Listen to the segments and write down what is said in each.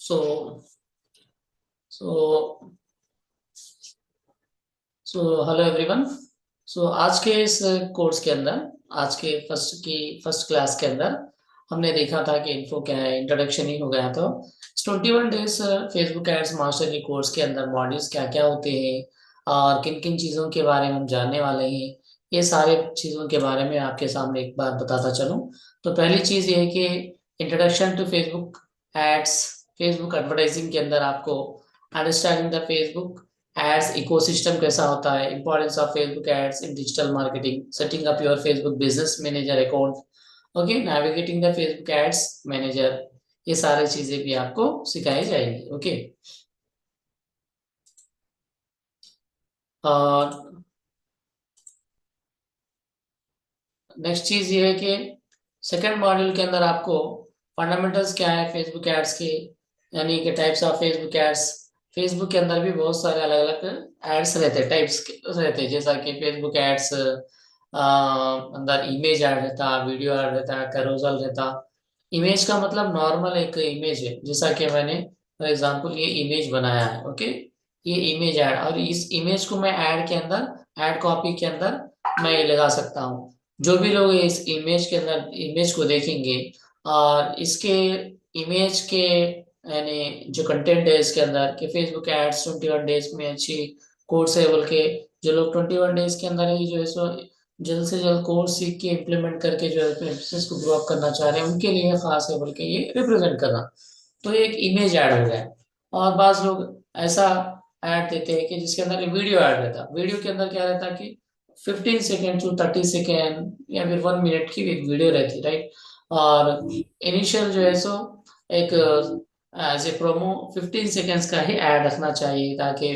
So, so, hello everyone. आज के इस कोर्स के अंदर, आज के फर्स्ट क्लास के अंदर हमने देखा था कि इन्फो क्या है, इंट्रोडक्शन ही हो गया। तो 21 days Facebook ads mastery course के अंदर मॉड्यूल्स क्या क्या होते हैं और किन किन चीज़ों के बारे में हम जानने वाले हैं, ये सारे चीज़ों के बारे में आपके सामने एक बार बताता चलूँ। तो पहली चीज़ ये है कि introduction to Facebook ads, Facebook advertising के अंदर आपको understanding the Facebook ads ecosystem कैसा होता है, importance of Facebook ads in digital marketing, setting up your Facebook business manager account, okay, navigating the Facebook ads manager, ये सारी चीजें भी आपको सिखाई जाएंगी। ओके, और नेक्स्ट चीज ये है कि सेकंड मॉड्यूल के अंदर आपको फंडामेंटल्स क्या है फेसबुक एड्स के, यानी कि types of Facebook ads. Facebook के अंदर भी बहुत सारे अलग अलग एड्स रहते हैं, टाइप्स रहते हैं, जैसा कि फेसबुक एड्स अंदर इमेज ऐड रहता, वीडियो ऐड रहता, कैरोसल रहता। इमेज का मतलब नॉर्मल एक इमेज है, जैसा कि मैंने फॉर एग्जांपल ये इमेज बनाया है, ओके, ये इमेज ऐड, और इस इमेज को मैं ऐड के अंदर, ऐड कॉपी के अंदर मैं ये लगा सकता हूँ। जो भी लोग इस इमेज के अंदर इमेज को देखेंगे और इसके इमेज के यानी जो कंटेंट है इसके अंदर कि फेसबुक एड्स 21 डेज में अच्छी कोर्स है, बोल के जो लोग 21 डेज के अंदर ही जो है सो जल्द से जल्द कोर्स सीख के इम्प्लीमेंट करके जो है अपने बिजनेस को ग्रो अप करना चाह रहे हैं, उनके लिए खास है बोल के ये रिप्रेजेंट करना। तो ये एक इमेज ऐड हो गया। और बाज लोग ऐसा ऐड देते हैं कि जिसके अंदर वीडियो ऐड रहता है। वीडियो के अंदर क्या रहता है कि 15 सेकेंड टू 30 सेकेंड या फिर 1 मिनट की एक वीडियो रहती है, राइट। और इनिशियल जो है सो एक एज ए प्रोमो 15 सेकेंड्स का ही ऐड रखना चाहिए, ताकि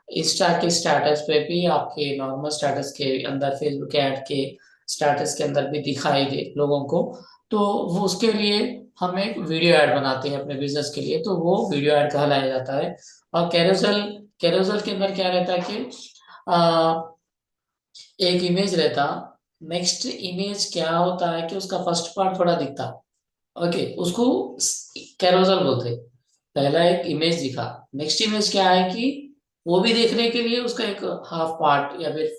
इंस्टा के स्टेटस पे भी, आपके नॉर्मल स्टेटस के अंदर, फेसबुक ऐड के स्टेटस के अंदर भी दिखाई दे लोगों को। तो वो उसके लिए हम एक वीडियो ऐड बनाते हैं अपने बिजनेस के लिए, तो वो वीडियो ऐड कहलाया जाता है। और कैरोसेल, कैरोसेल के अंदर क्या रहता है कि एक इमेज रहता, नेक्स्ट इमेज क्या होता है कि उसका फर्स्ट पार्ट थोड़ा दिखता, ओके, उसको कैरोसल बोलते हैं। पहला एक इमेज दिखा, नेक्स्ट इमेज क्या है कि वो भी देखने के लिए उसका एक हाफ पार्ट या फिर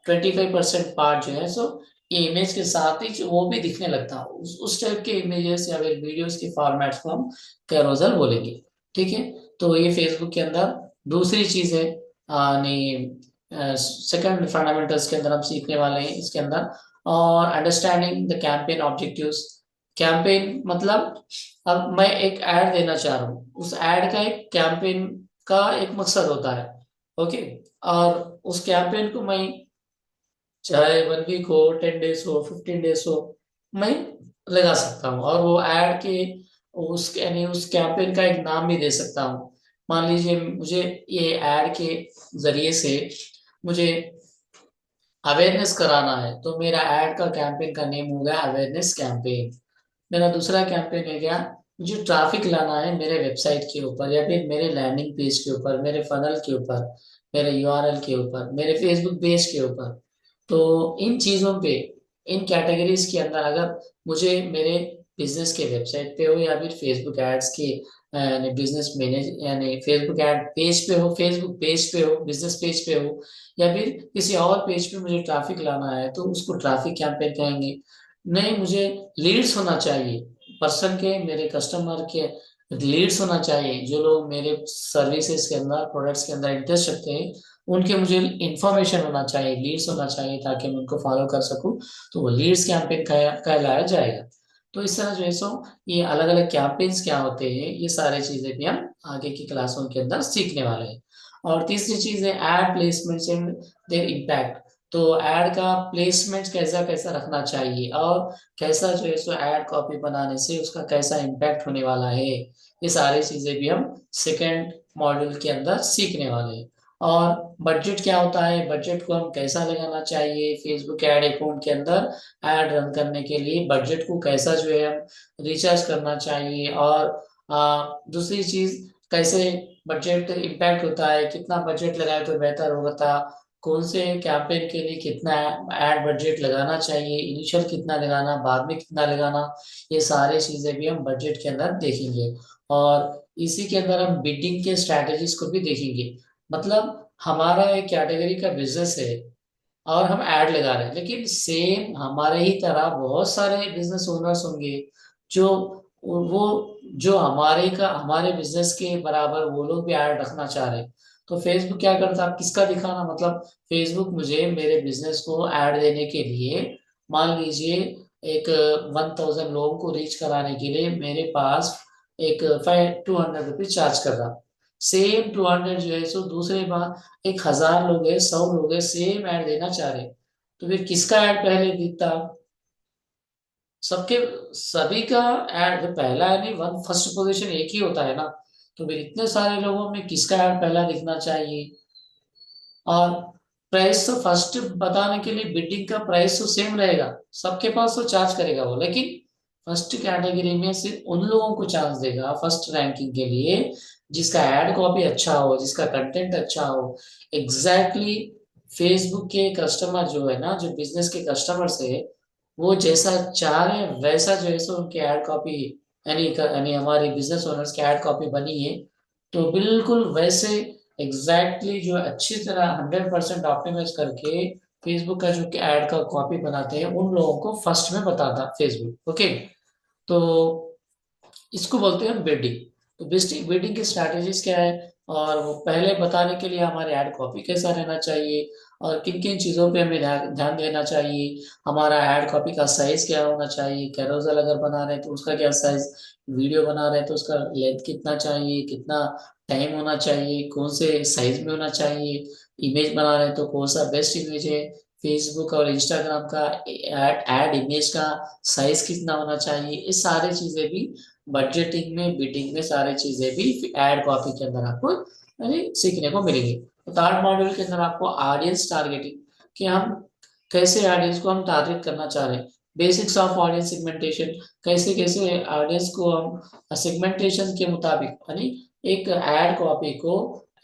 25% पार्ट जो है सो ये इमेज के साथ ही वो भी दिखने लगता है। उस टाइप के इमेजेस या फिर वीडियोस के फॉर्मेट्स को हम कैरोसल बोलेंगे, ठीक है। तो ये फेसबुक के अंदर दूसरी चीज है। सेकंड फंडामेंटल्स के अंदर हम सीखने वाले हैं इसके अंदर। और understanding the campaign objectives. Campaign मतलब अब मैं एक ऐड देना चाह रहा हूँ, उस ऐड का एक कैंपेन का एक मकसद होता है, ओके। और उस कैंपेन को मैं चाहे 1 वीक हो, 10 डेज हो, 15 डेज हो, मैं लगा सकता हूँ। और वो ऐड के उस यानी उस कैंपेन का एक नाम भी दे सकता हूँ। मान लीजिए मुझे ये ऐड के जरिए से मुझे अवेयरनेस कराना है, तो मेरा ऐड का कैंपेन का नेम हो गया अवेयरनेस कैंपेन। मेरा दूसरा कैंपेन है क्या, मुझे ट्रैफिक लाना है मेरे वेबसाइट के ऊपर या फिर मेरे लैंडिंग पेज के ऊपर, मेरे फनल के ऊपर, मेरे यूआरएल के ऊपर, मेरे फेसबुक पेज के ऊपर। तो इन चीज़ों पे, इन कैटेगरीज के अंदर अगर मुझे मेरे बिजनेस के वेबसाइट पे हो या फिर फेसबुक एड्स के यानी बिजनेस मैनेज यानी फेसबुक एड पेज पे हो, फेसबुक पेज पे हो, बिजनेस पेज पे हो, या फिर किसी और पेज पे मुझे ट्रैफिक लाना है, तो उसको ट्रैफिक कैंपेन कहेंगे। नहीं, मुझे लीड्स होना चाहिए, पर्सन के, मेरे कस्टमर के लीड्स होना चाहिए, जो लोग मेरे सर्विसेज के अंदर, प्रोडक्ट्स के अंदर इंटरेस्ट रखते हैं, उनके मुझे इंफॉर्मेशन होना चाहिए, लीड्स होना चाहिए, ताकि मैं उनको फॉलो कर सकूं। तो वो लीड्स कैंपेन कहलाया जाएगा। तो इस तरह जो है सो ये अलग अलग कैंपेन्स क्या होते हैं, ये सारी चीजें भी हम आगे की क्लासों के अंदर सीखने वाले हैं। और तीसरी चीज है ad placements and their impact. तो एड का प्लेसमेंट कैसा कैसा रखना चाहिए और कैसा जो है सो एड कॉपी बनाने से उसका कैसा इम्पैक्ट होने वाला है, ये सारी चीजें भी हम सेकेंड मॉड्यूल के अंदर सीखने वाले हैं। और बजट क्या होता है, बजट को हम कैसा लगाना चाहिए फेसबुक एड अकाउंट के अंदर, एड रन करने के लिए बजट को कैसा जो है हम रिचार्ज करना चाहिए। और दूसरी चीज, कैसे बजट इम्पैक्ट होता है, कितना बजट लगाए तो बेहतर होता, कौन से कैंपेन के लिए कितना एड बजट लगाना चाहिए, इनिशियल कितना लगाना, बाद में कितना लगाना, ये सारी चीजें भी हम बजट के अंदर देखेंगे। और इसी के अंदर हम बिडिंग के स्ट्रैटेजीज को भी देखेंगे। मतलब हमारा एक कैटेगरी का बिजनेस है और हम ऐड लगा रहे हैं, लेकिन सेम हमारे ही तरह बहुत सारे बिजनेस ओनर्स होंगे जो वो जो हमारे बिजनेस के बराबर वो लोग भी ऐड रखना चाह रहे हैं। तो फेसबुक क्या करता है, किसका दिखाना, मतलब फेसबुक मुझे मेरे बिजनेस को ऐड देने के लिए, मान लीजिए एक 1000 लोगों को रीच कराने के लिए मेरे पास एक 200 रुपीज चार्ज कर रहा। सेम 200 जो है सो दूसरे बार 1000 लोग है, 100 लोग है, सेम ऐड देना चाह रहे, तो फिर किसका ऐड पहले दिखता? सबके सभी का ऐड जो पहला है, नहीं, वन फर्स्ट पोजीशन एक ही होता है ना। तो फिर इतने सारे लोगों में किसका ऐड पहला दिखना चाहिए? और प्राइस तो फर्स्ट बताने के लिए बिडिंग का प्राइस तो सेम रहेगा, सबके पास तो चार्ज करेगा वो, लेकिन फर्स्ट कैटेगरी में सिर्फ उन लोगों को चांस देगा फर्स्ट रैंकिंग के लिए जिसका एड कॉपी अच्छा हो, जिसका कंटेंट अच्छा हो। एग्जैक्टली फेसबुक के कस्टमर जो है ना, जो बिजनेस के कस्टमर्स है, वो जैसा चाह रहे हैं वैसा जो है सो उनकी एड कॉपी, यानी हमारी बिजनेस ओनर्स की एड कॉपी बनी है, तो बिल्कुल वैसे एग्जैक्टली जो अच्छी तरह 100% ऑप्टिमाइज करके फेसबुक का जो एड का कॉपी बनाते हैं उन लोगों को फर्स्ट में बताता फेसबुक। ओके, तो इसको बोलते हैं बिल्डिंग। तो बिल्डिंग की स्ट्रैटेजीज क्या है, और वो पहले बताने के लिए हमारे ऐड कॉपी कैसा रहना चाहिए और किन किन चीज़ों पे हमें ध्यान देना चाहिए। हमारा ऐड कॉपी का साइज क्या होना चाहिए, कैरोसेल अगर बना रहे हैं तो उसका क्या साइज, वीडियो बना रहे हैं तो उसका लेंथ कितना चाहिए, कितना टाइम होना चाहिए, कौन से साइज में होना चाहिए, इमेज बना रहे हैं तो कौन सा बेस्ट इमेज है, फेसबुक और इंस्टाग्राम का एड इमेज का साइज कितना होना चाहिए, ये सारी चीजें भी बजटिंग में, बिडिंग में सारी चीजें भी एड कॉपी के अंदर आपको यानी सीखने को मिलेंगी। तो थर्ड मॉड्यूल के अंदर आपको ऑडियंस टारगेटिंग, कि हम कैसे ऑडियंस को हम टारगेट करना चाह रहे हैं, बेसिक्स ऑफ ऑडियंस सेगमेंटेशन, कैसे कैसे ऑडियंस को हम सेगमेंटेशन के मुताबिक, यानी एक एड कॉपी को,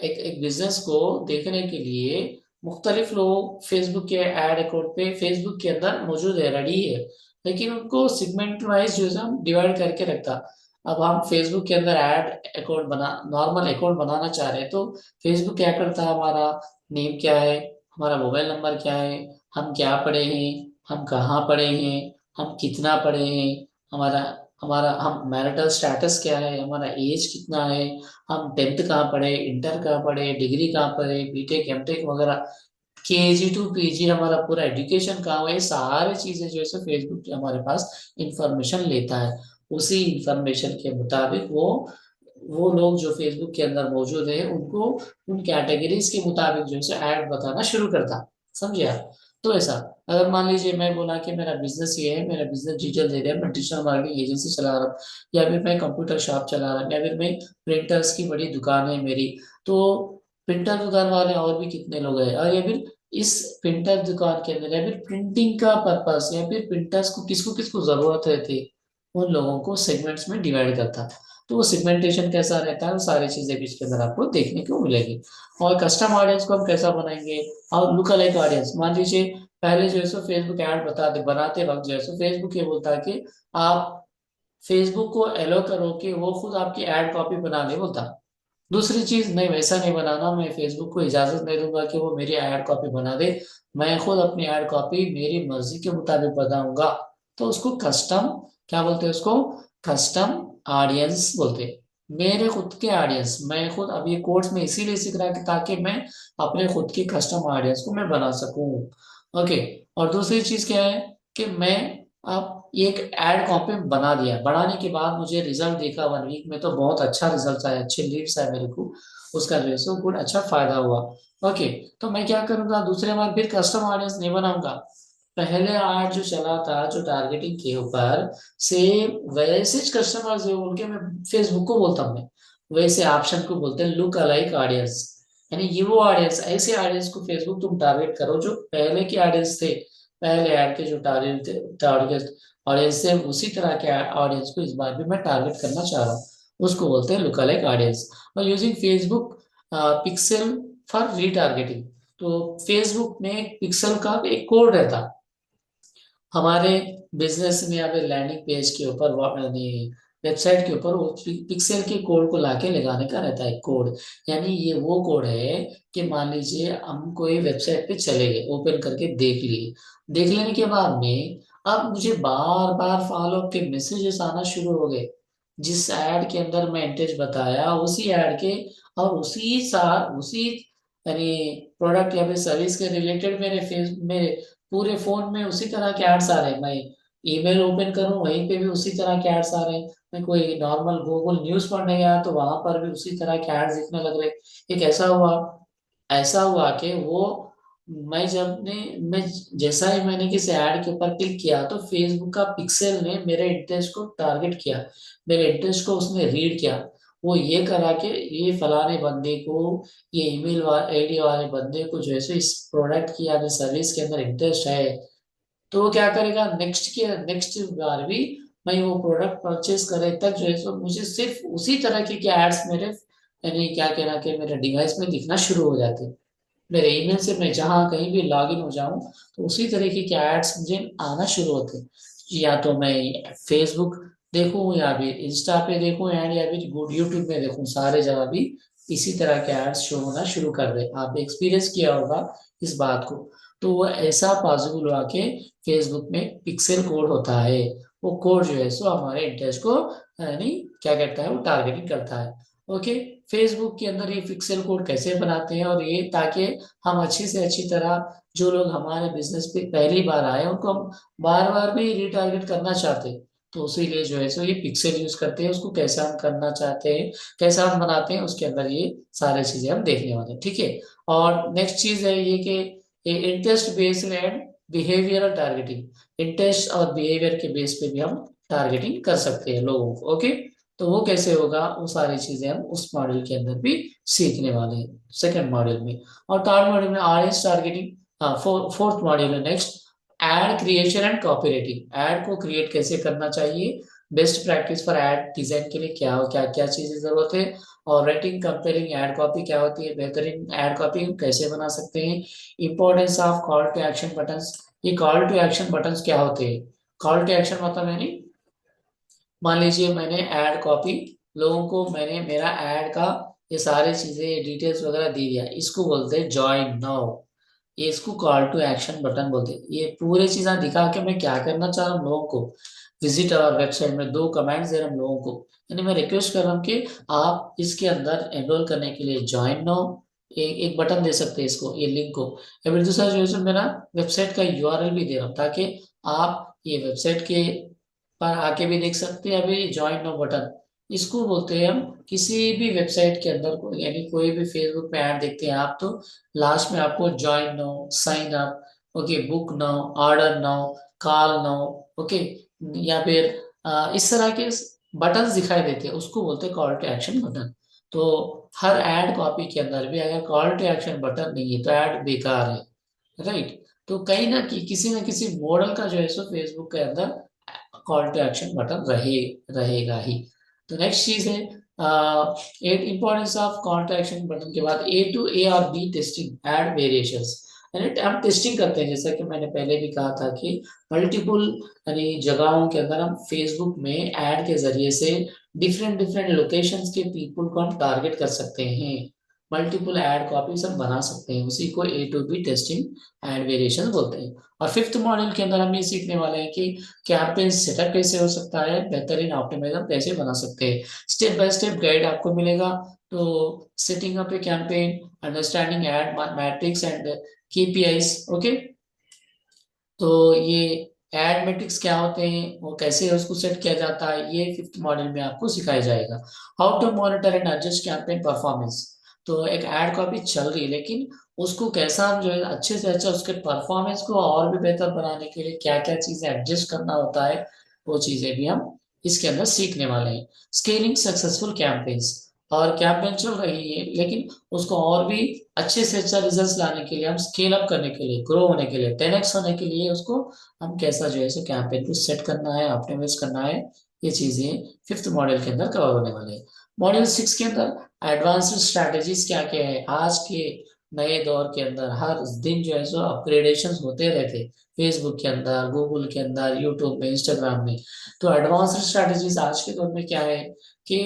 एक एक बिजनेस को देखने के लिए मुख्तलिफ लोग फेसबुक के एड अकाउंट पे फेसबुक के अंदर मौजूद है, रेडी है, लेकिन उनको सेगमेंट वाइज जो है हम डिवाइड करके रखता। अब हम फेसबुक के अंदर ऐड अकाउंट बना नॉर्मल अकाउंट बनाना चाह रहे हैं, तो फेसबुक क्या करता है, हमारा नेम क्या है, हमारा मोबाइल नंबर क्या है, हम क्या पढ़े हैं, हम कहाँ पढ़े हैं, हम कितना पढ़े हैं, हमारा हमारा हम मैरिटल स्टेटस क्या है, हमारा एज कितना है, हम 10th कहाँ पढ़े, इंटर कहाँ पढ़े, डिग्री कहाँ पढ़े, बीटेक एमटेक वगैरह, केजी टू पीजी हमारा पूरा एजुकेशन कहाँ हुआ, ये सारी चीजें जो है सो फेसबुक हमारे पास इंफॉर्मेशन लेता है। उसी इंफॉर्मेशन के मुताबिक वो लोग जो फेसबुक के अंदर मौजूद है उनको उन कैटेगरीज के मुताबिक जो है सो ऐड बताना शुरू करता। समझे आप? तो ऐसा, अगर मान लीजिए मैं बोला कि मेरा बिजनेस ये है, मेरा बिजनेस डिजिटल दे रहा है, मैं डिजिटल मार्केटिंग एजेंसी चला रहा हूँ, या फिर मैं कंप्यूटर शॉप चला रहा हूँ, या फिर मैं प्रिंटर्स की बड़ी दुकान है मेरी, तो प्रिंटर दुकान वाले और भी कितने लोग हैं, और या फिर इस प्रिंटर दुकान के अंदर, या फिर प्रिंटिंग का पर्पस, या फिर प्रिंटर्स को किसको किसको जरूरत रहती है, उन लोगों को सेगमेंट्स में डिवाइड करता। तो वो सेगमेंटेशन कैसा रहता है, वो सारी चीजें भी इसके अंदर आपको देखने को मिलेगी। और कस्टम ऑडियंस को हम कैसा बनाएंगे, और लुक अलाइक ऑडियंस, मान लीजिए पहले जो है सो फेसबुक ऐड बनाते वक्त जो है सो फेसबुक ये बोलता है कि आप फेसबुक को एलो करो कि वो खुद आपकी एड कॉपी बना ले बोलता। दूसरी चीज, नहीं वैसा नहीं बनाना, मैं फेसबुक को इजाजत नहीं दूंगा कि वो मेरी एड कॉपी बना दे, मैं खुद अपनी एड कॉपी मेरी मर्जी के मुताबिक बनाऊंगा। तो उसको कस्टम, क्या बोलते हैं उसको, कस्टम ऑडियंस बोलते हैं। मेरे खुद के ऑडियंस, मैं खुद अब ये कोर्स में इसीलिए सीख रहा कि ताकि मैं अपने खुद के कस्टम ऑडियंस को मैं बना सकूं। ओके, और दूसरी चीज क्या है कि मैं अब ये एक एड कॉपी बना दिया, बनाने के बाद मुझे रिजल्ट देखा 1 वीक में, तो बहुत अच्छा रिजल्ट आया, अच्छे लीड्स आए मेरे को, उसका जो है सो गुड अच्छा फायदा हुआ। ओके, तो मैं क्या करूंगा, दूसरे बार फिर कस्टम ऑडियंस नहीं बनाऊंगा, पहले ऐड जो चला था जो टारगेटिंग के ऊपर, सेम वैसे कस्टमर जो उनके, मैं फेसबुक को बोलता हूँ, मैं वैसे ऑप्शन को बोलते हैं लुक अलाइक ऑडियंस, यानी ये वो ऑडियंस, ऐसे ऑडियंस को फेसबुक तुम टारगेट करो जो पहले के ऑडियंस थे, पहले ऐड के जो टारगेट टारगेट ऑडियंस से उसी तरह के ऑडियंस को इस बार भी मैं टारगेट करना चाह रहा हूँ, उसको बोलते हैं लुक अलाइक ऑडियंस। और using Facebook pixel for retargeting, तो फेसबुक में एक पिक्सल का एक कोड रहता हमारे बिजनेस में, या फिर लैंडिंग पेज के ऊपर, वेबसाइट के ऊपर वो पिक्सेल के कोड को लाके लगाने का रहता है कोड। यानी ये वो कोड है कि मान लीजिए हम कोई वेबसाइट पे चले गए, ओपन करके देख लिए, देख लेने के बाद में अब मुझे बार बार फॉलो अप के मैसेजेस आना शुरू हो गए। जिस ऐड के अंदर मैं इंटरेस्ट बताया उसी ऐड के और उसी यानी प्रोडक्ट या फिर सर्विस के रिलेटेड मेरे पूरे फोन में उसी तरह के एड्स आ रहे हैं। मैं ईमेल ओपन करूं वहीं पे भी उसी तरह के एड्स आ रहे हैं। मैं कोई नॉर्मल गूगल न्यूज पढ़ने गया तो वहां पर भी उसी तरह के एड्स दिखने लग रहे। एक ऐसा हुआ कि वो मैं जैसा ही मैंने किसी ऐड के ऊपर क्लिक किया तो फेसबुक का पिक्सेल ने मेरे इंटरेस्ट को टारगेट किया, मेरे इंटरेस्ट को उसने रीड किया। वो ये करा के ये फलाने बंदे को, ये ईमेल आईडी वाले बंदे को जो है सो इस प्रोडक्ट की या सर्विस के अंदर इंटरेस्ट है, तो वो क्या करेगा नेक्स्ट बार भी मैं वो प्रोडक्ट परचेज करे तक जो है सो मुझे सिर्फ उसी तरह के एड्स मेरे यानी क्या कहना कि मेरे डिवाइस में दिखना शुरू हो जाते हैं। मेरे ईमेल से मैं जहाँ कहीं भी लॉग इन हो जाऊं तो उसी तरीके के एड्स मुझे आना शुरू होते हैं। या तो मैं फेसबुक देखूं या फिर इंस्टा पे देखूं एड या फिर यूट्यूब में देखूं, सारे जगह भी इसी तरह के एड्स शो होना शुरू कर दे। आप एक्सपीरियंस किया होगा इस बात को। तो वो ऐसा पॉसिबल हुआ कि फेसबुक में पिक्सेल कोड होता है। वो कोड जो है सो हमारे इंटरेस्ट को यानी क्या करता है, वो टारगेटिंग करता है। ओके, फेसबुक के अंदर ये पिक्सेल कोड कैसे बनाते हैं, और ये ताकि हम अच्छी से अच्छी तरह जो लोग हमारे बिजनेस पे पहली बार आए उनको हम बार बार भी रिटारगेट करना चाहते हैं। तो उसीलिए जो है सो ये पिक्सेल यूज करते हैं। उसको कैसे हम करना चाहते हैं, कैसे हम बनाते हैं, उसके अंदर ये सारी चीजें हम देखने वाले हैं। ठीक है। और नेक्स्ट चीज है ये कि interest based and behavioural targeting. Interest और बिहेवियर के बेस पे भी हम टारगेटिंग कर सकते हैं लोगों को। ओके, तो वो कैसे होगा, वो सारी चीजें हम उस मॉड्यूल के अंदर भी सीखने वाले हैं, सेकंड मॉड्यूल में। और थर्ड मॉड्यूल में ऑडियंस टारगेटिंग, फोर्थ मॉड्यूल है next, ad creation and copy writing. Ad को क्रिएट कैसे करना चाहिए, best practice for ad design के लिए क्या क्या क्या चीजें जरूरत है, और राइटिंग कंपेयरिंग एड कॉपी क्या होती है, बेहतरीन एड कॉपी कैसे बना सकते हैं, importance of call to action buttons. ये कॉल टू एक्शन बटन्स क्या होते हैं, कॉल टू एक्शन मतलब यानी मान लीजिए मैंने ऐड कॉपी, लोगों को मैंने मेरा ऐड का ये सारी चीजें डिटेल्स वगैरह दे दिया, इसको बोलते हैं ज्वाइन नाउ। ये इसको कॉल टू एक्शन बटन बोलते हैं। ये पूरी चीजें दिखा के मैं क्या करना चाह रहा हूँ लोगों को, विजिट आवर वेबसाइट में दो कमेंट्स दे रहा हूँ लोगों को। यानी मैं रिक्वेस्ट कर रहा हूँ कि आप इसके अंदर एनरोल करने के लिए ज्वाइन नाउ एक बटन दे सकते हैं इसको, ये लिंक को। या फिर दूसरा जो है मेरा वेबसाइट का यूआरएल भी दे रहा हूँ ताकि आप ये वेबसाइट के पर आके भी देख सकते हैं। अभी ज्वाइन नो बटन इसको बोलते हैं हम किसी भी वेबसाइट के अंदर को, यानी कोई भी फेसबुक पे ऐड देखते हैं आप तो लास्ट में आपको join now, sign up, okay, book now, order now, call now, okay, या फिर इस तरह के बटन्स दिखाई देते हैं, उसको बोलते हैं कॉल टू एक्शन बटन। तो हर एड कॉपी के अंदर भी अगर कॉल टू एक्शन बटन नहीं है तो ऐड बेकार है, राइट। तो कहीं ना किसी मॉडल का जो है सो फेसबुक के अंदर कॉल टू एक्शन बटन रहेगा ही। तो नेक्स्ट चीज है at importance of call to action button के बाद ए टू ए और बी टेस्टिंग एड वेरिएशंस। यानी हम टेस्टिंग करते हैं, जैसा कि मैंने पहले भी कहा था कि मल्टीपल यानी जगहों के अंदर हम फेसबुक में ऐड के जरिए से डिफरेंट डिफरेंट लोकेशंस के पीपल को हम टारगेट कर सकते हैं। मल्टीपल ऐड कॉपीज हम बना सकते हैं, उसी को A to B testing and variation बोलते हैं। और फिफ्थ मॉड्यूल के अंदर हम ये सीखने वाले हैं कि कैंपेन सेटअप कैसे हो सकता है, बेहतरीन ऑप्टिमाइजर कैसे बना सकते हैं। स्टेप बाय स्टेप गाइड आपको मिलेगा। तो setting up a campaign, understanding ad metrics and KPIs. Okay, तो ये एड मैट्रिक्स क्या होते हैं, वो कैसे उसको सेट किया जाता है, ये फिफ्थ मॉड्यूल में आपको सिखाया जाएगा। How to monitor and adjust campaign performance. तो एक एड कॉपी चल रही है लेकिन उसको कैसा हम जो है अच्छे से अच्छा उसके परफॉर्मेंस को और भी बेहतर बनाने के लिए क्या क्या चीजें एडजस्ट करना होता है, वो चीजें भी हम इसके अंदर सीखने वाले हैं। स्केलिंग सक्सेसफुल कैंपेन्स, और कैंपेन चल रही है लेकिन उसको और भी अच्छे से अच्छा रिजल्ट लाने के लिए, हम स्केल अप करने के लिए, ग्रो होने के लिए, 10x होने के लिए उसको हम कैसा जो है सो कैंपेन को सेट करना है, ऑप्टिमाइज करना है, ये चीजें फिफ्थ मॉडल के अंदर कवर होने वाले हैं। मॉड्यूल 6 के अंदर एडवांस्ड स्ट्रैटेजीज क्या क्या है, आज के नए दौर के अंदर हर दिन जो है सो अपग्रेडेशन होते रहते, फेसबुक के अंदर, गूगल के अंदर, यूट्यूब में, इंस्टाग्राम में। तो एडवांस्ड स्ट्रेटजीज आज के दौर में क्या है कि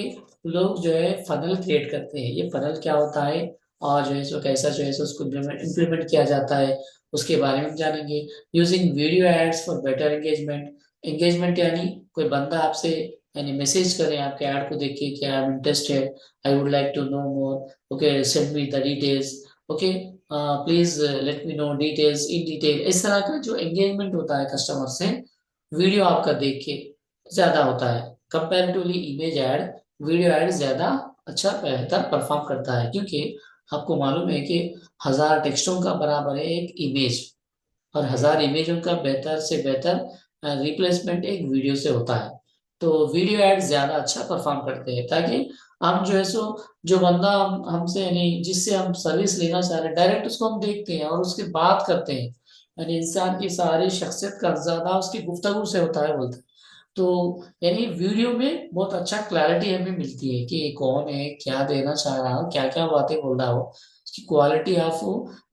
लोग जो है फनल क्रिएट करते हैं। ये फनल क्या होता है और जो है सो कैसा जो है सो उसको इम्प्लीमेंट किया जाता है, उसके बारे में हम जानेंगे। Using video ads for better engagement. Engagement यानी कोई बंदा आपसे यानी मैसेज करें आपके ऐड को देख के कि I am interested, I would like to know more, okay send me the details, okay please let me know details in detail. इस तरह का जो एंगेजमेंट होता है कस्टमर से वीडियो आपका देख के ज्यादा होता है। Comparatively image add, video add ज्यादा अच्छा बेहतर परफॉर्म करता है, क्योंकि आपको मालूम है कि 1000 टेक्स्टों का बराबर है एक इमेज, और 1000 इमेजों का बेहतर से बेहतर रिप्लेसमेंट एक वीडियो से होता है। तो वीडियो एड ज्यादा अच्छा परफॉर्म करते हैं, ताकि हम जो है सो जो बंदा हमसे यानी जिससे हम सर्विस लेना चाह रहे हैं डायरेक्ट उसको हम देखते हैं और उसकी बात करते हैं। यानी इंसान की सारी शख्सियत का ज्यादा उसकी गुफ्तगू से होता है बोलते हैं। तो यानी वीडियो में बहुत अच्छा क्लैरिटी हमें मिलती है कि कौन है, क्या देना चाह रहा है, क्या क्या बातें बोल रहा हो, उसकी क्वालिटी ऑफ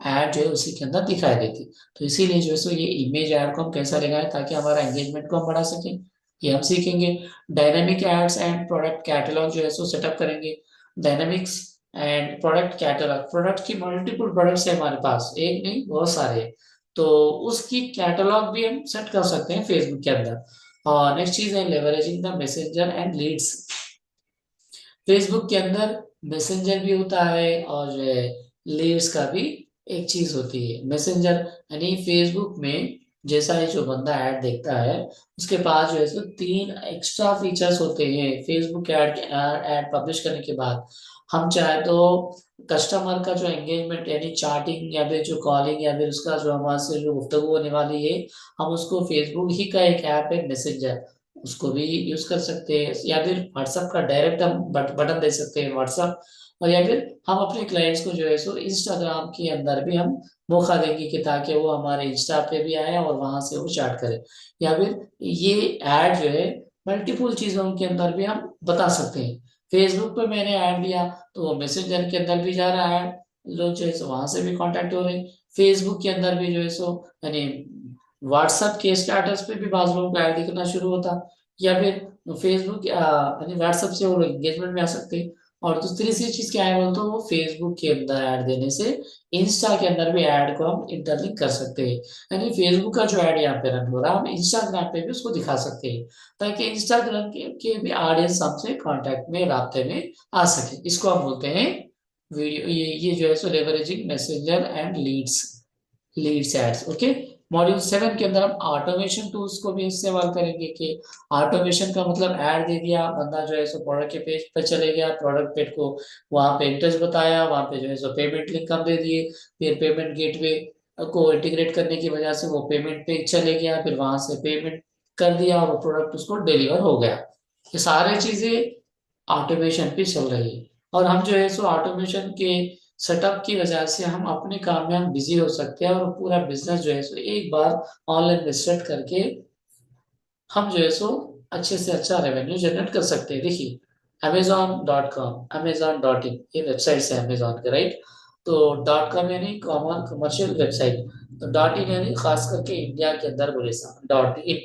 ऐड जो है उसी के अंदर दिखाई देती। तो इसीलिए जो है सो ये इमेज ऐड को हम कैसा लगाएं ताकि हमारा एंगेजमेंट को हम बढ़ा सकें, ये हम सीखेंगे। Dynamic ads and product catalog जो है सो सेटअप करेंगे। Dynamics and product catalog, product की मल्टीपल प्रोडक्ट्स है हमारे पास, एक नहीं बहुत सारे हैं। तो उसकी कैटलॉग भी हम सेट कर सकते हैं फेसबुक के अंदर। और नेक्स्ट चीज है leveraging the messenger and leads. Facebook के अंदर मैसेंजर भी होता है और जो है लीड्स का भी एक चीज होती है। मैसेंजर यानी फेसबुक में जैसा ही जो बंदा ऐड देखता है उसके पास जो है सो 3 एक्स्ट्रा फीचर्स होते हैं फेसबुक ऐड ऐड पब्लिश करने के बाद। हम चाहे तो कस्टमर का जो एंगेजमेंट यानी चैटिंग या फिर जो कॉलिंग या फिर उसका जो हमारे से जो गुफ्तगू होने वाली है, हम उसको फेसबुक ही का एक ऐप है मैसेंजर, उसको भी यूज कर सकते हैं। या फिर व्हाट्सएप का डायरेक्ट हम बटन दे सकते हैं व्हाट्सएप। और या फिर हम अपने क्लाइंट्स को जो है सो इंस्टाग्राम के अंदर भी हम मौका देंगे कि ताकि वो हमारे इंस्टा पे भी आए और वहां से वो चैट करे। या फिर ये ऐड जो है मल्टीपल चीजों के अंदर भी हम बता सकते हैं। फेसबुक पे मैंने ऐड दिया तो वो मैसेंजर के अंदर भी जा रहा है, लोग जो है सो वहां से भी कांटेक्ट हो रहे हैं। फेसबुक के अंदर भी जो है सो यानी व्हाट्सएप के स्टेटस पे भी बाज लोगों का ऐड दिखना शुरू होता, या फिर फेसबुक यानी व्हाट्सएप से वो एंगेजमेंट में आ सकते हैं। और दूसरी सी चीज क्या है बोलते वो फेसबुक के अंदर ऐड देने से इंस्टा के अंदर भी ऐड को हम इंटरलिंक कर सकते हैं। यानी फेसबुक का जो ऐड यहाँ पे रन हो रहा है हम इंस्टाग्राम पे भी उसको दिखा सकते हैं, ताकि इंस्टाग्राम के भी ऑडियंस हमसे कांटेक्ट में राब्ते में आ सके। इसको हम बोलते हैं वीडियो, ये जो है so leveraging Messenger and leads ads. Okay, module 7 के अंदर हम ऑटोमेशन टूल्स को भी इस्तेमाल करेंगे कि ऑटोमेशन का मतलब ऐड दे दिया, बंदा जो है सो प्रोडक्ट के पेज पर चले गया, प्रोडक्ट पेज को वहां पे इंटरेस्ट बताया, वहां पे जो है सो पेमेंट लिंक हम दे दिए, फिर पेमेंट गेटवे को इंटीग्रेट करने की वजह से वो पेमेंट पेज चले गया, फिर वहां से पेमेंट कर दिया और वो प्रोडक्ट उसको डिलीवर हो गया। ये सारी चीजें ऑटोमेशन पे चल रही है। और हम जो है सो ऑटोमेशन के सेटअप की वजह से हम अपने काम में हम बिजी हो सकते हैं और पूरा बिजनेस जो है सो एक बार ऑनलाइन में सेट करके हम जो है सो अच्छे से अच्छा रेवेन्यू जनरेट कर सकते हैं। देखिए Amazon.com, Amazon.in, ये वेबसाइट है अमेजोन के, राइट। तो .com यानी कॉमन कमर्शियल वेबसाइट, तो .in यानी खास करके इंडिया के अंदर बोले .in।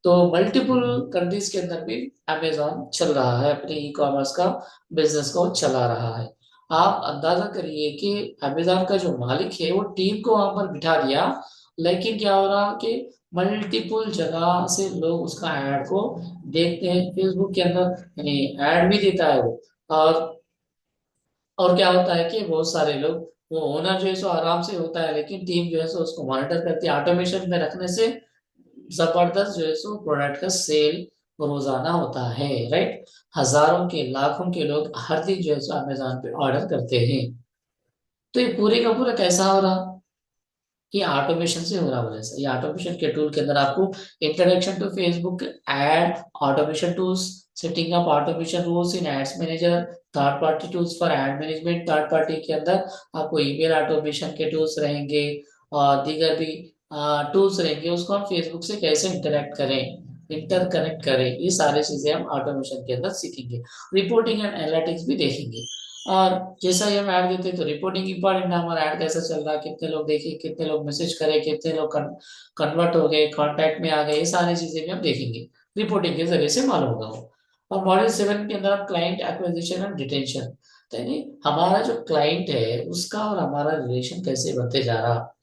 तो मल्टीपल कंट्रीज के अंदर भी अमेजोन चल रहा है, अपने ई कॉमर्स का बिजनेस को चला रहा है। आप अंदाजा करिए कि अमेजोन का जो मालिक है वो टीम को वहां पर बिठा दिया, लेकिन क्या हो रहा कि मल्टीपल जगह से लोग उसका ऐड को देखते हैं फेसबुक के अंदर, यानी ऐड भी देता है वो। और क्या होता है कि बहुत सारे लोग, वो ओनर जो है सो आराम से होता है लेकिन टीम जो है सो उसको मॉनिटर करती है। ऑटोमेशन में रखने से जबरदस्त जो है सो प्रोडक्ट का सेल रोजाना होता है, राइट। हजारों के लाखों के लोग हर दिन जो है सो अमेजोन पे ऑर्डर करते हैं। तो ये पूरे का पूरा कैसा हो रहा, ये ऑटोमेशन से हो रहा है। जैसे ये ऑटोमेशन के टूल के अंदर आपको introduction to Facebook ad automation tools, setting up automation rules in ads manager, third party tools for ad management, third party के अंदर आपको ईमेल ऑटोमेशन के टूल्स रहेंगे और दीगर भी टूल्स रहेंगे, उसको हम फेसबुक से कैसे इंटरेक्ट करें, इंटर कनेक्ट करें, ये सारी चीजें हम ऑटोमेशन के अंदर सीखेंगे। रिपोर्टिंग एंड एनालिटिक्स भी देखेंगे। और जैसा ही हम ऐड देते हैं तो रिपोर्टिंग इंपॉर्टेंट है, हमारा ऐड कैसा चल रहा है, कितने लोग देखे, कितने लोग मैसेज करे, कितने लोग कन्वर्ट हो गए, कांटेक्ट में आ गए, ये सारी चीजें भी हम देखेंगे, रिपोर्टिंग के जरिए से मालूम होगा वो। और मॉड्यूल 7 के अंदर हम क्लाइंट एक्विजिशन एंड रिटेंशन, तो यानी हमारा जो क्लाइंट है उसका और हमारा रिलेशन कैसे बनते जा रहा,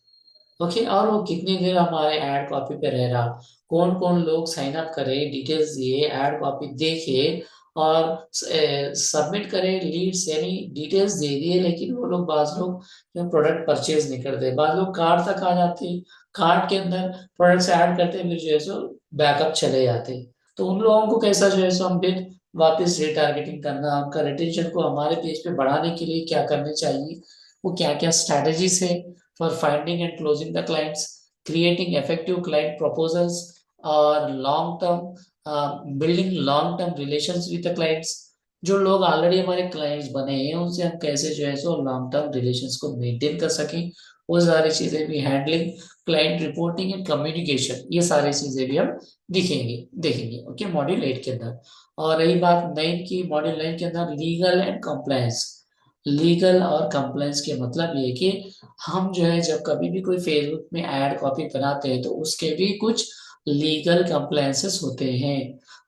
ओके, और वो कितनी देर हमारे ऐड कॉपी पे रह रहा, कौन कौन लोग साइन अप करे, डिटेल्स दिए, ऐड कॉपी देखे और सबमिट करे लीड्स, यानी डिटेल्स दे दिए, लेकिन वो लोग, बाज लोग जो प्रोडक्ट परचेज नहीं करते, बाज लोग कार्ट तक आ जाते, कार्ट के अंदर प्रोडक्ट्स ऐड करते, फिर जो है सो बैकअप चले जाते। तो उन लोगों को कैसा जो है सो हम फिर वापस रिटारगेटिंग करना, उनका रिटेंशन को हमारे पेज पे बढ़ाने के लिए क्या करने चाहिए, वो क्या क्या स्ट्रैटेजीज है for finding and closing the clients, creating effective client proposals, और long term building long term relations with the clients। जो लोग ऑलरेडी हमारे क्लाइंट्स बने हैं उनसे हम कैसे जो है सो लॉन्ग टर्म रिलेशंस को मेंटेन कर सकें, वो सारी चीजें भी, handling client reporting and communication, ये सारी चीजें भी हम दिखेंगे देखेंगे, ओके, मॉड्यूल 8 के अंदर। और रही बात 9 की, मॉड्यूल 9 के अंदर लीगल एंड कंप्लायंस। लीगल और कंप्लायंस के मतलब ये कि हम जो है जब कभी भी कोई फेसबुक में ऐड कॉपी बनाते हैं तो उसके भी कुछ लीगल कंप्लायंसेस होते हैं।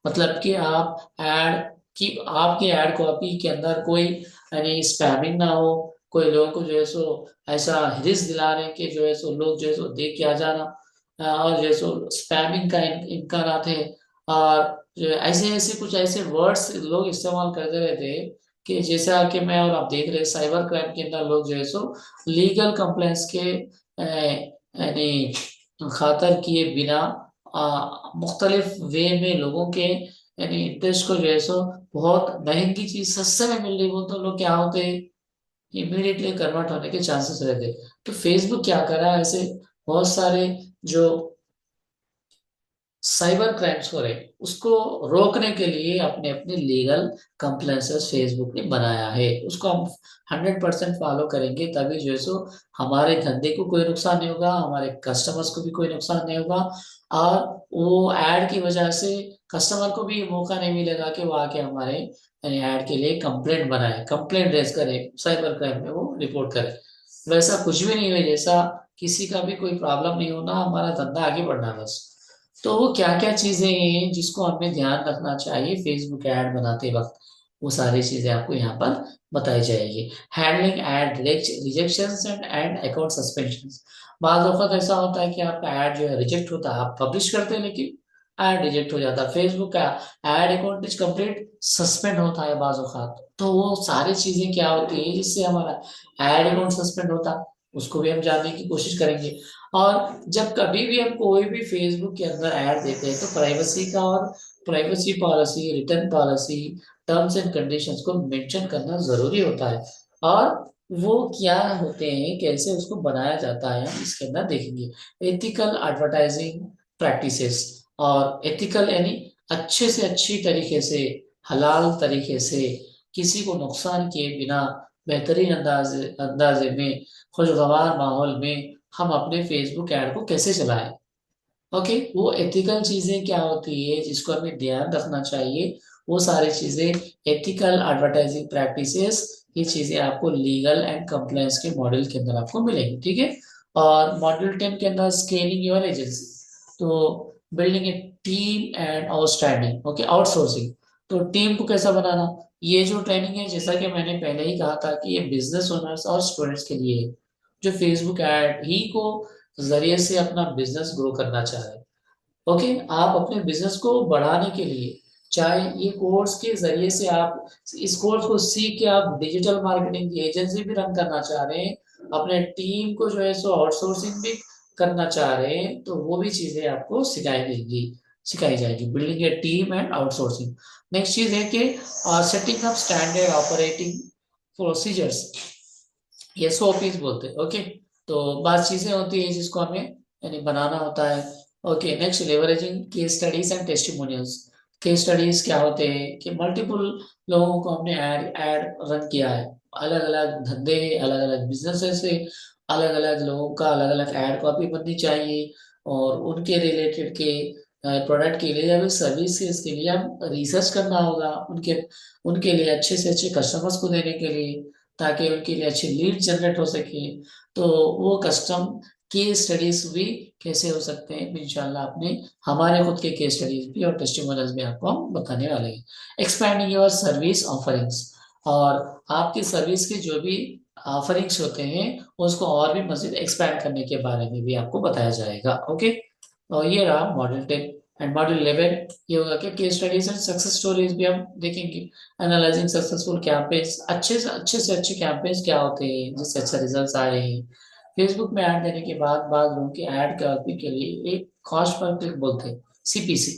मतलब कि आप ऐड की, आपकी ऐड कॉपी के अंदर कोई यानी स्पैमिंग ना हो, कोई लोगों को जो है सो ऐसा हिरिस दिला रहे हैं कि जो है सो लोग जो है सो देख के आ जाना, और जो है सो स्पैमिंग का इम्कानात है। और जो है ऐसे ऐसे कुछ ऐसे वर्ड्स लोग इस्तेमाल करते रहते हैं कि जैसा कि मैं और आप देख रहे हैं साइबर क्राइम के अंदर लोग जो है सो लीगल कंप्लेंट्स के यानी खातर किए बिना मुख्तलिफ वे में लोगों के यानी इंटरेस्ट को जो है सो बहुत महंगी चीज सस्ते में मिल रही हो तो लोग क्या होते हैं, इमीडिएटली कन्वर्ट होने के चांसेस रहते हैं। तो फेसबुक क्या कर रहा है, ऐसे बहुत सारे जो साइबर क्राइम्स हो रहे हैं उसको रोकने के लिए अपने अपने लीगल कंप्लेंसेस फेसबुक ने बनाया है, उसको हम 100% फॉलो करेंगे, तभी जो है सो हमारे धंधे को कोई नुकसान नहीं होगा, हमारे कस्टमर्स को भी कोई नुकसान नहीं होगा, और वो ऐड की वजह से कस्टमर को भी ये मौका नहीं मिलेगा कि वो आके हमारे ऐड के लिए कंप्लेंट बनाए, कंप्लेंट रेज करे, साइबर क्राइम में वो रिपोर्ट करे। वैसा कुछ भी नहीं है, जैसा किसी का भी कोई प्रॉब्लम नहीं होना, हमारा धंधा आगे बढ़ना बस। तो वो क्या क्या चीजें हैं जिसको हमें ध्यान रखना चाहिए फेसबुक ऐड बनाते वक्त, वो सारी चीजें आपको यहाँ पर बताई जाएगी। Handling add rejections and ad account suspension. बाज़ वक़्त ऐसा होता है कि आपका ऐड जो है रिजेक्ट होता है, आप पब्लिश करते हैं लेकिन ऐड रिजेक्ट हो जाता है, फेसबुक का add account is complete suspend होता है बाज़ वक़्त। तो वो सारी चीजें क्या होती है जिससे हमारा ऐड अकाउंट सस्पेंड होता है, उसको भी हम जानने की कोशिश करेंगे। और जब कभी भी हम कोई भी फेसबुक के अंदर ऐड देते हैं तो प्राइवेसी का और privacy policy, return policy, terms and conditions को मेंशन करना जरूरी होता है। और वो क्या होते हैं, कैसे उसको बनाया जाता है, हम इसके अंदर देखेंगे। एथिकल एडवर्टाइजिंग प्रैक्टिसेस, और एथिकल यानी अच्छे से अच्छी तरीके से, हलाल तरीके से, किसी को नुकसान किए बिना, बेहतरीन अंदाजे अंदाजे में, खुशगवार माहौल में हम अपने फेसबुक ऐड को कैसे चलाएं, ओके। वो एथिकल चीजें क्या होती है जिसको हमें ध्यान रखना चाहिए, वो सारी चीजें एथिकल एडवर्टाइजिंग प्रैक्टिसेस, ये चीजें आपको लीगल एंड कंप्लायंस के मॉड्यूल के अंदर आपको मिलेंगी, ठीक है। और मॉड्यूल 10 के अंदर स्केलिंग योर एजेंसी, तो building A team and outstanding, okay, outsourcing. तो टीम को कैसा बनाना, ये जो ट्रेनिंग है जैसा कि मैंने पहले ही कहा था कि ये बिजनेस ओनर्स और स्टूडेंट्स के लिए है, जो फेसबुक ऐड ही को जरिए से अपना बिजनेस ग्रो करना चाह रहे हैं, ओके। आप अपने बिजनेस को बढ़ाने के लिए, चाहे ये कोर्स के जरिए से आप इस कोर्स को सीख के आप डिजिटल मार्केटिंग की एजेंसी भी रन करना चाह रहे हैं, अपने टीम को जो है सो आउटसोर्सिंग भी करना चाह रहे हैं, तो वो भी चीजें आपको सिखाई जाएगी, building A team and outsourcing. Next चीज है कि setting up standard operating procedures, ये SOPs बोलते हैं, ओके। तो बात चीजें होती है जिसको हमें यानी बनाना होता है, okay. Next, leveraging case studies and testimonials. Case studies क्या होते हैं कि मल्टीपल लोगों को हमने ऐड ऐड रन किया है, अलग अलग धंधे, अलग अलग बिजनेसेस से, अलग अलग लोगों का अलग अलग ऐड कॉपी बननी चाहिए, और उनके रिलेटेड के प्रोडक्ट के लिए या फिर सर्विस के इसके लिए हम रिसर्च करना होगा, उनके उनके लिए अच्छे से अच्छे कस्टमर्स को देने के लिए, ताकि उनके लिए अच्छे लीड जनरेट हो सके। तो वो कस्टम केस स्टडीज भी कैसे हो सकते हैं, इंशाल्लाह अपने हमारे खुद के केस स्टडीज भी और टेस्टिमोनियल्स भी आपको हम बताने वाले हैं। एक्सपैंडिंग योर सर्विस ऑफरिंग्स, और आपकी सर्विस के जो भी ऑफरिंग्स होते हैं उसको और भी मजीद एक्सपैंड करने के बारे में भी आपको बताया जाएगा। ओके, और ये रहा मॉडल 10। एंड मॉडल 11 ये होगा कि case studies and success stories भी हम देखेंगे। एनालाइजिंग सक्सेसफुल कैंपेन्स, अच्छे से अच्छे कैंपेन्स क्या होते हैं जिससे अच्छा रिजल्ट्स आए हैं। फेसबुक में ऐड देने के बाद बाद लोगों की ऐड करने के लिए एक कॉस्ट पर क्लिक बोलते हैं, सीपीसी,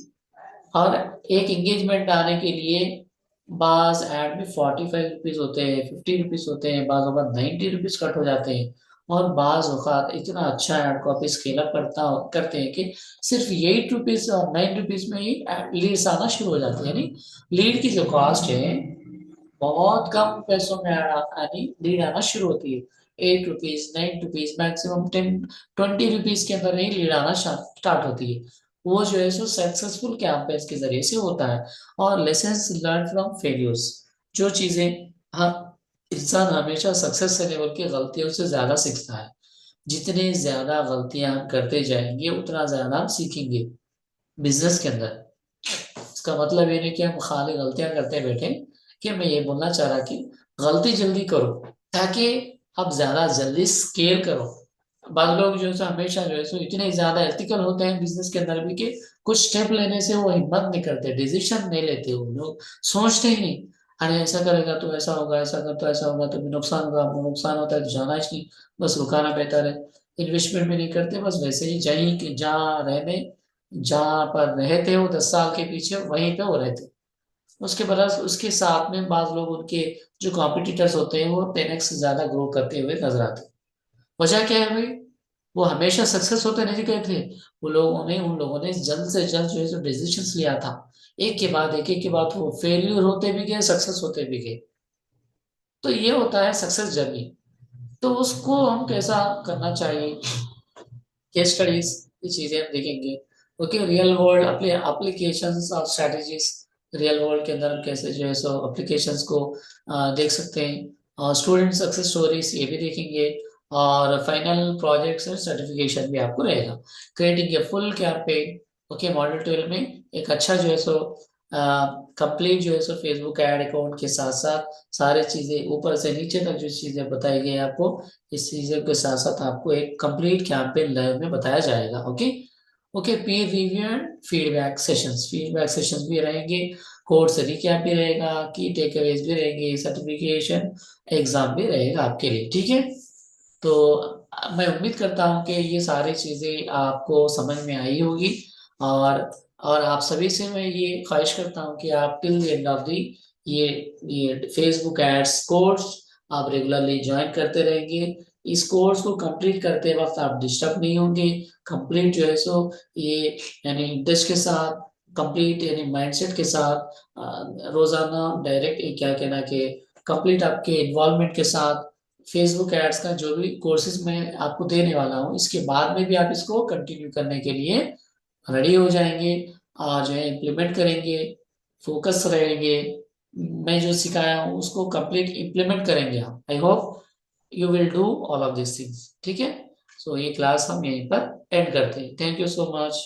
और एक एंगेजमेंट आने के लिए बाज ऐड में 45 रुपीज होते हैं, 50 रुपीज होते हैं, बाज अवत 90 रुपीज कट हो जाते हैं। और बाज औकात इतना अच्छा ऐड कॉपी स्केल अप करते हैं कि सिर्फ 8 रुपीज और 9 रुपीज में ही लीड्स आना शुरू हो जाती है। यानी लीड की जो कॉस्ट है बहुत कम पैसों में आनी लीड आना शुरू होती है। 8 रुपीज, 9 रुपीज, मैक्सिमम 10, 20 रुपीज के अंदर ही लीड आना स्टार्ट होती है। वो जो है सो सक्सेसफुल कैंपेन्स के जरिए से होता है। और लेसन्स लर्न फ्रॉम फेलियर्स, जो चीजें हम इंसान हमेशा सक्सेस से लेवल की गलतियों से ज्यादा सीखता है। जितने ज्यादा गलतियां हम करते जाएंगे उतना ज्यादा हम सीखेंगे बिजनेस के अंदर। इसका मतलब ये नहीं कि हम खाली गलतियां करते बैठे, कि मैं ये बोलना चाह रहा कि गलती जल्दी करो ताकि आप ज्यादा जल्दी स्केल करो। बाद लोग जो है हमेशा जो है सो इतने ज्यादा एथिकल होते हैं बिजनेस के अंदर भी कि कुछ स्टेप लेने से वो हिम्मत नहीं करते, डिसीजन नहीं लेते, वो लोग सोचते ही नहीं। अरे ऐसा करेगा तो ऐसा होगा, ऐसा कर तो ऐसा होगा, तो भी नुकसान होगा, नुकसान होता है तो जाना ही नहीं, बस रुकाना बेहतर है। इन्वेस्टमेंट भी नहीं करते, बस वैसे ही जाइए कि जहाँ पर रहे थे वो 10 साल के पीछे वहीं पे वो रहते। उसके बाद उसके साथ में बाद लोग उनके जो कॉम्पिटिटर्स होते हैं वो 10x से ज्यादा ग्रो करते हुए नजर आते हैं। वजह क्या है भाई, वो हमेशा सक्सेस होते नहीं गए थे। वो लोगों ने उन लोगों ने जल्द से जल्द जो है सो डिसीजन लिया था, एक के बाद वो फेल्यूर होते भी गए, सक्सेस होते भी गए। तो ये होता है सक्सेस जर्नी। तो उसको हम कैसा करना चाहिए, केस स्टडीज की चीजें हम देखेंगे। ओके, रियल वर्ल्ड अपने एप्लीकेशंस और स्ट्रेटजीज, रियल वर्ल्ड के अंदर हम कैसे जो है सो एप्लीकेशंस को देख सकते हैं। और स्टूडेंट सक्सेस स्टोरीज ये भी देखेंगे। और फाइनल प्रोजेक्ट्स और सर्टिफिकेशन भी आपको रहेगा। Creating a full campaign, okay, model 12 में एक अच्छा जो है सो कंप्लीट जो है सो फेसबुक ऐड अकाउंट के साथ साथ सारी चीजें ऊपर से नीचे तक जो चीजें बताई गई आपको, इस चीजों के साथ साथ आपको एक कंप्लीट कैंपेन लाइव में बताया जाएगा। Okay, okay, peer review and feedback sessions भी रहेंगे। कोड से रिकैप भी रहेगा, की टेक अवेज भी रहेंगे, सर्टिफिकेशन एग्जाम भी रहेगा आपके लिए। ठीक है, तो मैं उम्मीद करता हूँ कि ये सारी चीजें आपको समझ में आई होगी। और आप सभी से मैं ये ख्वाहिश करता हूँ कि आप till the end of the ये ये फेसबुक एड्स कोर्स आप रेगुलरली ज्वाइन करते रहेंगे। इस कोर्स को कंप्लीट करते वक्त आप डिस्टर्ब नहीं होंगे। कंप्लीट जो है सो ये यानी इंटरेस्ट के साथ, कंप्लीट यानी माइंडसेट के साथ, रोजाना डायरेक्ट क्या कहना कि कंप्लीट आपके इन्वॉल्वमेंट के साथ फेसबुक एड्स का जो भी कोर्सेज मैं आपको देने वाला हूँ, इसके बाद में भी आप इसको कंटिन्यू करने के लिए रेडी हो जाएंगे और जो है इम्प्लीमेंट करेंगे, फोकस रहेंगे। मैं जो सिखाया हूँ उसको कंप्लीट इम्प्लीमेंट करेंगे आप। I hope you will do all of this things. ठीक है, सो ये क्लास हम यहीं पर एंड करते हैं। Thank you so much.